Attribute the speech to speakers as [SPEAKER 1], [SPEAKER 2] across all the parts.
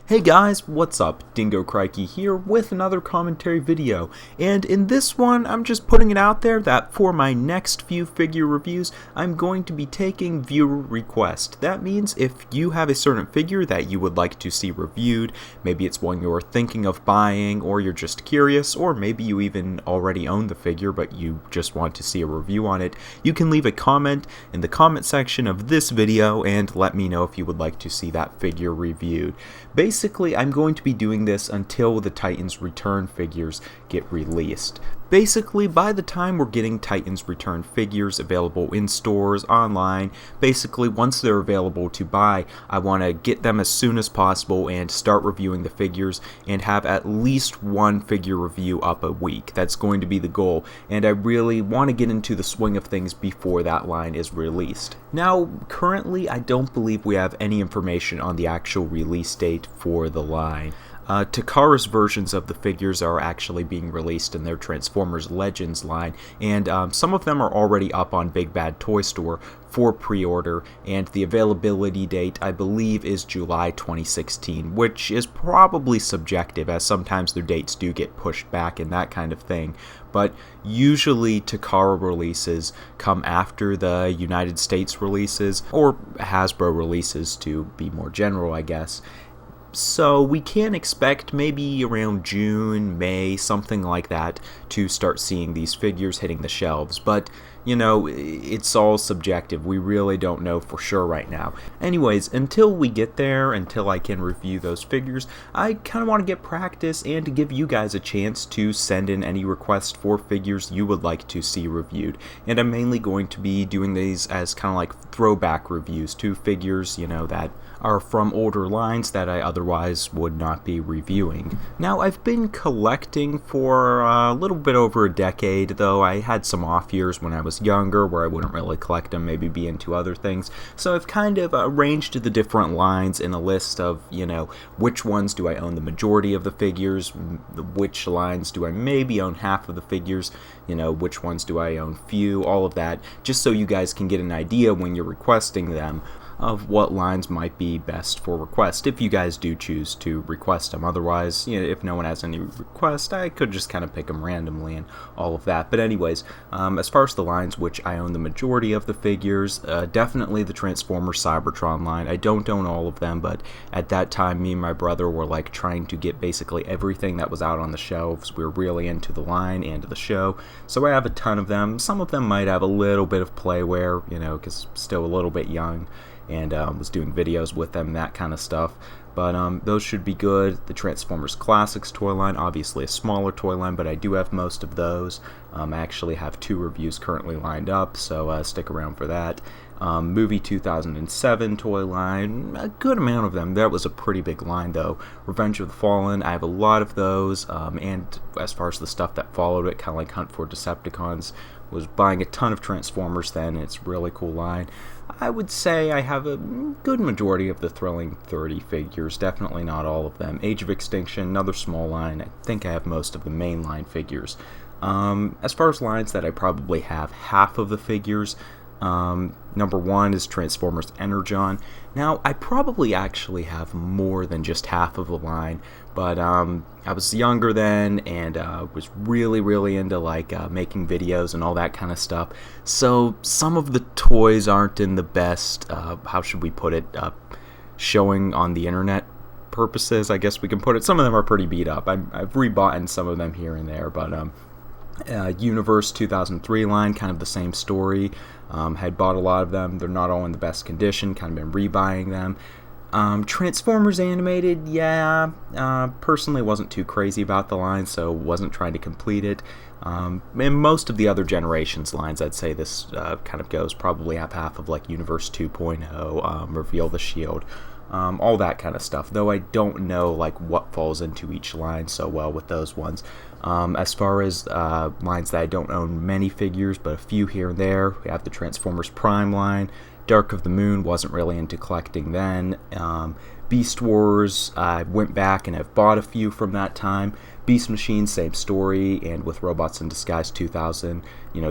[SPEAKER 1] Hey guys, what's up? Dingo Crikey here with another commentary video, and in this one I'm just putting it out there that for my next few figure reviews I'm going to be taking viewer request. That means if you have a certain figure that you would like to see reviewed, maybe it's one you're thinking of buying, or you're just curious, or maybe you even already own the figure but you just want to see a review on it, you can leave a comment in the comment section of this video and let me know if you would like to see that figure reviewed. Basically, I'm going to be doing this until the Titans Return figures get released. Basically, by the time we're getting Titans Return figures available in stores, online, basically once they're available to buy, I want to get them as soon as possible and start reviewing the figures and have at least one figure review up a week. That's going to be the goal, and I really want to get into the swing of things before that line is released. Now, currently, I don't believe we have any information on the actual release date for the line. Takara's versions of the figures are actually being released in their Transformers Legends line, and some of them are already up on Big Bad Toy Store for pre-order, and the availability date I believe is July 2016, which is probably subjective as sometimes their dates do get pushed back and that kind of thing, but usually Takara releases come after the United States releases, or Hasbro releases to be more general, I guess. So we can expect maybe around June, May, something like that, to start seeing these figures hitting the shelves, but you know, it's all subjective. We really don't know for sure right now. Anyways, until we get there, until I can review those figures, I kind of want to get practice and to give you guys a chance to send in any requests for figures you would like to see reviewed. And I'm mainly going to be doing these as kind of like throwback reviews to figures, you know, that are from older lines that I otherwise would not be reviewing. Now, I've been collecting for a little bit over a decade, though I had some off years when I was younger where I wouldn't really collect them, maybe be into other things. So I've kind of arranged the different lines in a list of, you know, which ones do I own the majority of the figures, which lines do I maybe own half of the figures, you know, which ones do I own few, all of that, just so you guys can get an idea when you're requesting them of what lines might be best for request, if you guys do choose to request them. Otherwise, you know, if no one has any request, I could just kind of pick them randomly and all of that. But anyways, as far as the lines which I own the majority of the figures, definitely the Transformers Cybertron line. I don't own all of them, but at that time, me and my brother were like trying to get basically everything that was out on the shelves. We were really into the line and the show, so I have a ton of them. Some of them might have a little bit of playwear, you know, because still a little bit young, and was doing videos with them, that kind of stuff. But those should be good. The Transformers Classics toy line, obviously a smaller toy line, but I do have most of those. I actually have 2 reviews currently lined up, so stick around for that. Movie 2007 toy line, a good amount of them. That was a pretty big line though. Revenge of the Fallen, I have a lot of those, and as far as the stuff that followed it, kind of like Hunt for Decepticons, was buying a ton of Transformers then. It's a really cool line. I would say I have a good majority of the Thrilling 30 figures, definitely not all of them. Age of Extinction, another small line. I think I have most of the mainline figures. As far as lines that I probably have half of the figures, number 1 is Transformers Energon. Now, I probably actually have more than just half of the line, but I was younger then and was really into like making videos and all that kind of stuff. So some of the toys aren't in the best, how should we put it, showing on the internet purposes, I guess we can put it. Some of them are pretty beat up. I've rebought some of them here and there, but Universe 2003 line, kind of the same story. Had bought a lot of them. They're not all in the best condition, kind of been rebuying them. Transformers Animated, yeah, personally wasn't too crazy about the line, so wasn't trying to complete it. And most of the other generations lines, I'd say this kind of goes, probably have half of like Universe 2.0, Reveal the Shield, all that kind of stuff, though I don't know like what falls into each line so well with those ones. As far as lines that I don't own many figures, but a few here and there, we have the Transformers Prime line. Dark of the Moon, wasn't really into collecting then. Beast Wars, I went back and have bought a few from that time. Beast Machine, same story, and with Robots in Disguise 2000,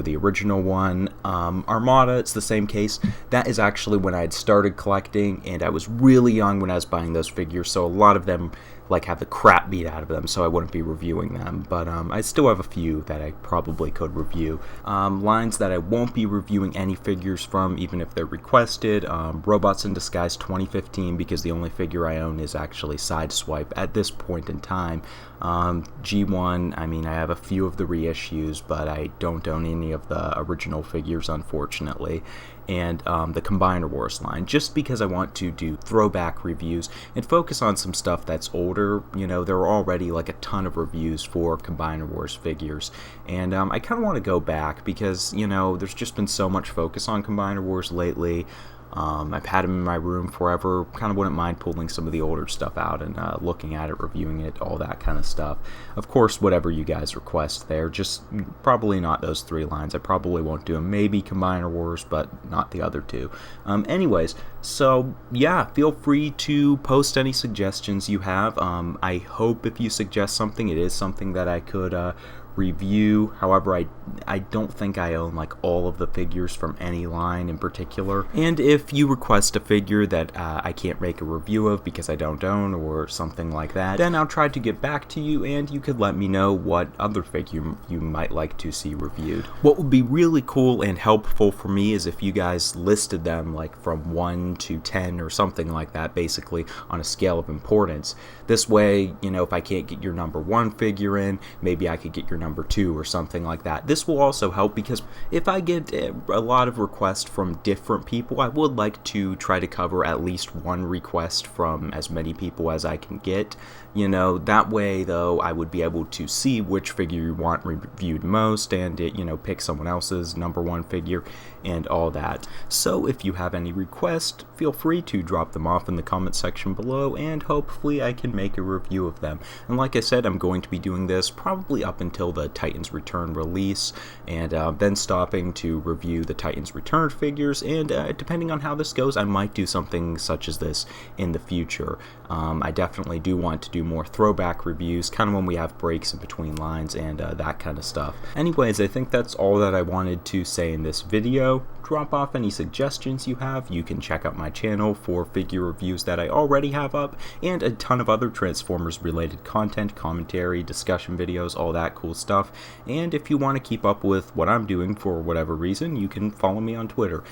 [SPEAKER 1] the original one. Armada, it's the same case. That is actually when I had started collecting, and I was really young when I was buying those figures, so a lot of them have the crap beat out of them, so I wouldn't be reviewing them, but I still have a few that I probably could review. Lines that I won't be reviewing any figures from, even if they're requested: Robots in Disguise 2015, because the only figure I own is actually Sideswipe at this point in time. G1, I mean, I have a few of the reissues, but I don't own any of the original figures, unfortunately. And the Combiner Wars line, just because I want to do throwback reviews and focus on some stuff that's older. There are already a ton of reviews for Combiner Wars figures, and I kind of want to go back because, there's just been so much focus on Combiner Wars lately. I've had them in my room forever. Kind of wouldn't mind pulling some of the older stuff out and looking at it, reviewing it, all that kind of stuff. Of course, whatever you guys request there, just probably not those 3 lines. I probably won't do them. Maybe Combiner Wars, but not the other 2. Anyways, so yeah, feel free to post any suggestions you have. I hope if you suggest something, it is something that I could review. However, I don't think I own all of the figures from any line in particular, and if you request a figure that I can't make a review of because I don't own or something like that, then I'll try to get back to you, and you could let me know what other figure you might like to see reviewed. What would be really cool and helpful for me is if you guys listed them from 1 to 10 or something like that, basically on a scale of importance. This way, if I can't get your number 1 figure in, maybe I could get your number 2 or something like that. This will also help because if I get a lot of requests from different people, I would like to try to cover at least 1 request from as many people as I can get. That way, though, I would be able to see which figure you want reviewed most and pick someone else's number 1 figure and all that. So if you have any requests, feel free to drop them off in the comment section below, and hopefully I can make a review of them. And like I said, I'm going to be doing this probably up until the Titans Return release, and then stopping to review the Titans Return figures, and depending on how this goes, I might do something such as this in the future. I definitely do want to do more throwback reviews, kind of when we have breaks in between lines and that kind of stuff. Anyways, I think that's all that I wanted to say in this video. Drop off any suggestions you have. You can check out my channel for figure reviews that I already have up, and a ton of other Transformers related content, commentary, discussion videos, all that cool stuff. And if you want to keep up with what I'm doing for whatever reason, you can follow me on Twitter.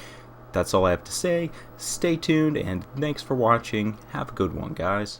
[SPEAKER 1] That's all I have to say. Stay tuned, and thanks for watching. Have a good one, guys.